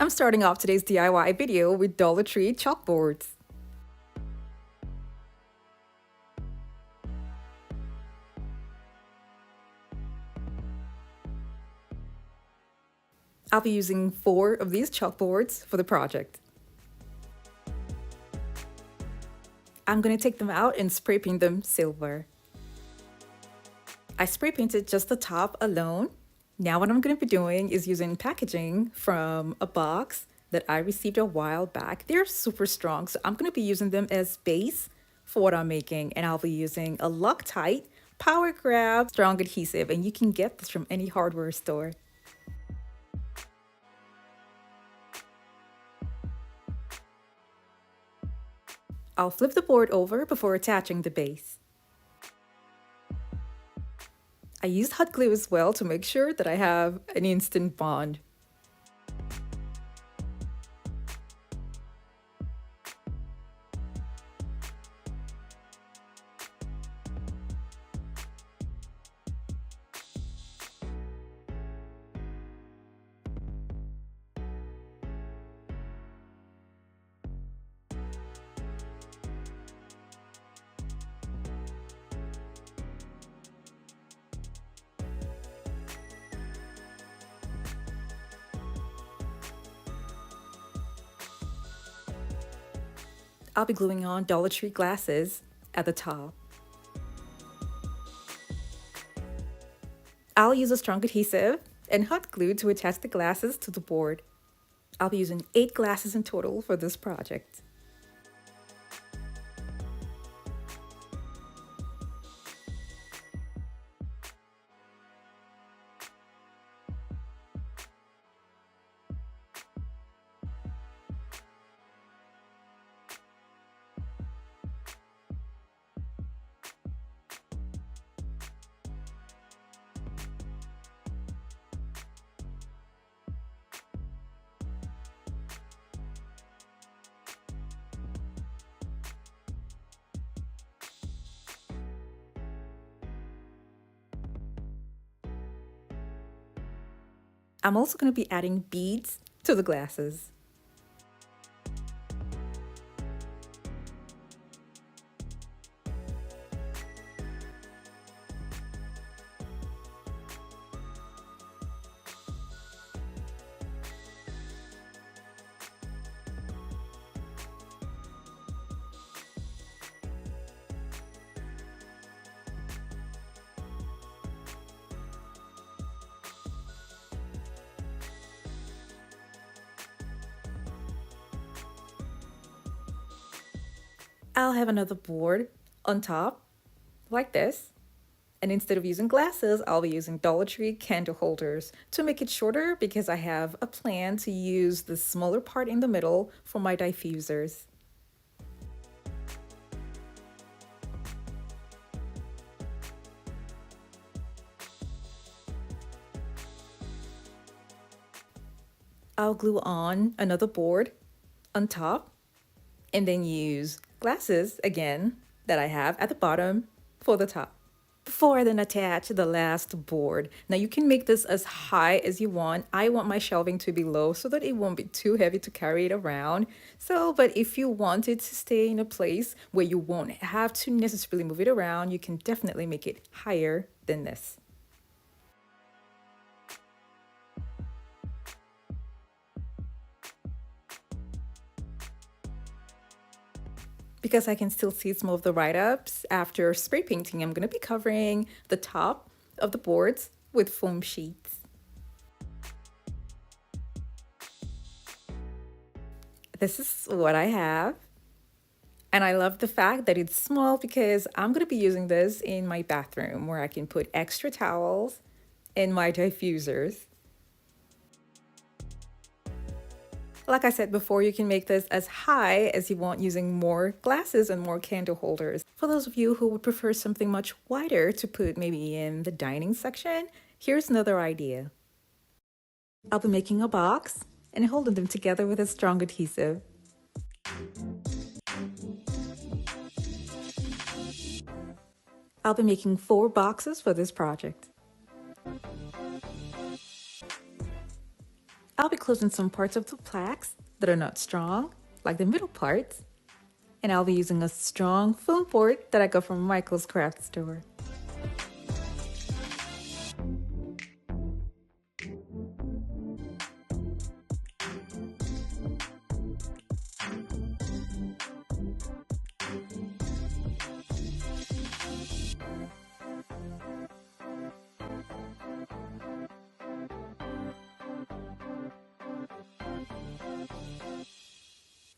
I'm starting off today's DIY video with Dollar Tree chalkboards. I'll be using 4 of these chalkboards for the project. I'm going to take them out and spray paint them silver. I spray painted just the top alone. Now what I'm going to be doing is using packaging from a box that I received a while back. They're super strong, so I'm going to be using them as base for what I'm making, and I'll be using a Loctite Power Grab strong adhesive, and you can get this from any hardware store. I'll flip the board over before attaching the base. I used hot glue as well to make sure that I have an instant bond. I'll be gluing on Dollar Tree glasses at the top. I'll use a strong adhesive and hot glue to attach the glasses to the board. I'll be using 8 glasses in total for this project. I'm also going to be adding beads to the glasses. I'll have another board on top like this, and instead of using glasses, I'll be using Dollar Tree candle holders to make it shorter because I have a plan to use the smaller part in the middle for my diffusers. I'll glue on another board on top and then use glasses again that I have at the bottom for the top. Before I then attach the last board. Now you can make this as high as you want. I want my shelving to be low so that it won't be too heavy to carry it around. But if you want it to stay in a place where you won't have to necessarily move it around, you can definitely make it higher than this. Because I can still see some of the write-ups after spray painting, I'm going to be covering the top of the boards with foam sheets. This is what I have. And I love the fact that it's small because I'm going to be using this in my bathroom where I can put extra towels and my diffusers. Like I said before, you can make this as high as you want using more glasses and more candle holders. For those of you who would prefer something much wider to put maybe in the dining section, here's another idea. I'll be making a box and holding them together with a strong adhesive. I'll be making 4 boxes for this project. I'll be closing some parts of the plaques that are not strong, like the middle parts, and I'll be using a strong foam board that I got from Michael's craft store.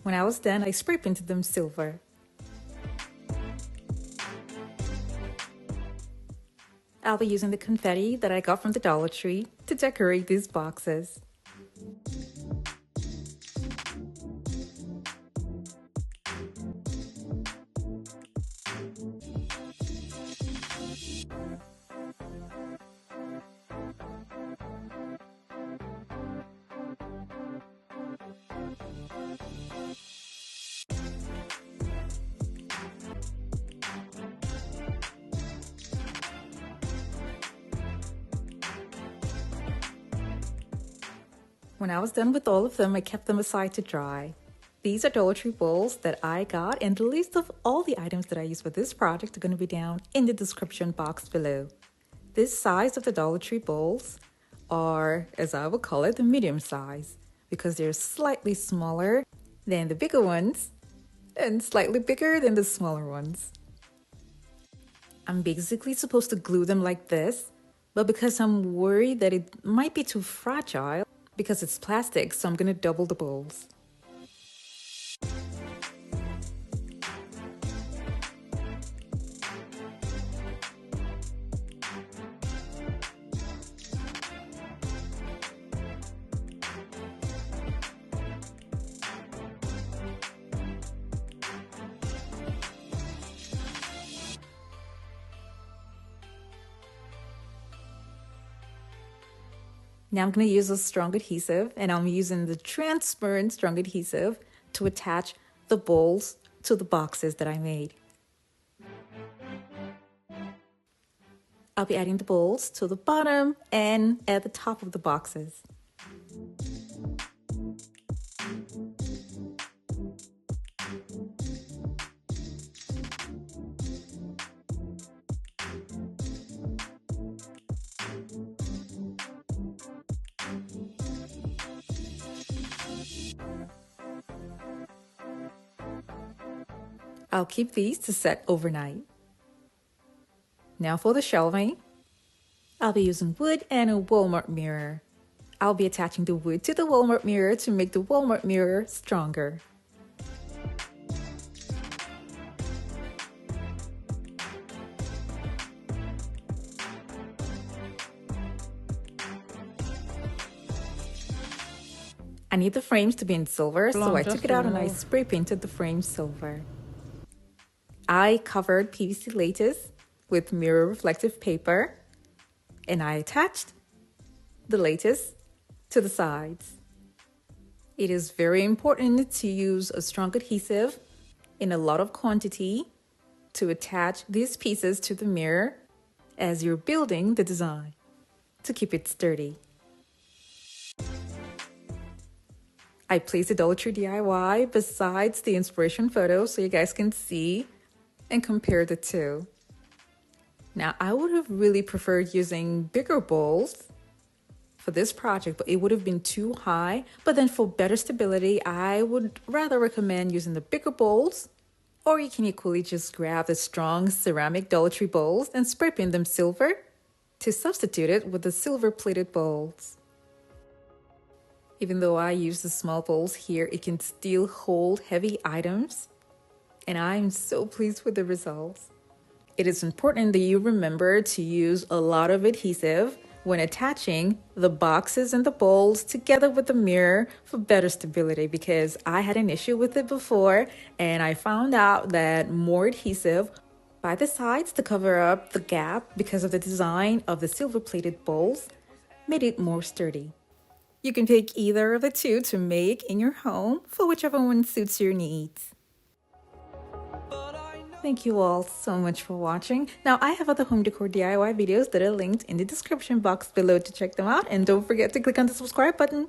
When I was done, I spray painted them silver. I'll be using the confetti that I got from the Dollar Tree to decorate these boxes. When I was done with all of them, I kept them aside to dry. These are Dollar Tree bowls that I got, and the list of all the items that I used for this project are going to be down in the description box below. This size of the Dollar Tree bowls are, as I would call it, the medium size, because they're slightly smaller than the bigger ones and slightly bigger than the smaller ones. I'm basically supposed to glue them like this, but because I'm worried that it might be too fragile, because it's plastic, so I'm going to double the bowls. Now I'm going to use a strong adhesive, and I'm using the transparent strong adhesive to attach the bowls to the boxes that I made. I'll be adding the bowls to the bottom and at the top of the boxes. I'll keep these to set overnight. Now for the shelving, I'll be using wood and a Walmart mirror. I'll be attaching the wood to the Walmart mirror to make the Walmart mirror stronger. I need the frames to be in silver, so I took it out and I spray painted the frames silver. I covered PVC lattice with mirror reflective paper, and I attached the lattice to the sides. It is very important to use a strong adhesive in a lot of quantity to attach these pieces to the mirror as you're building the design to keep it sturdy. I placed the Dollar Tree DIY besides the inspiration photo so you guys can see and compare the two. Now, I would have really preferred using bigger bowls for this project, but it would have been too high. But then for better stability, I would rather recommend using the bigger bowls, or you can equally just grab the strong ceramic Dollar Tree bowls and spray paint them silver to substitute it with the silver plated bowls. Even though I use the small bowls here, it can still hold heavy items, and I'm so pleased with the results. It is important that you remember to use a lot of adhesive when attaching the boxes and the bowls together with the mirror for better stability, because I had an issue with it before and I found out that more adhesive by the sides to cover up the gap because of the design of the silver plated bowls made it more sturdy. You can pick either of the two to make in your home for whichever one suits your needs. Thank you all so much for watching. Now, I have other home decor DIY videos that are linked in the description box below to check them out. And don't forget to click on the subscribe button.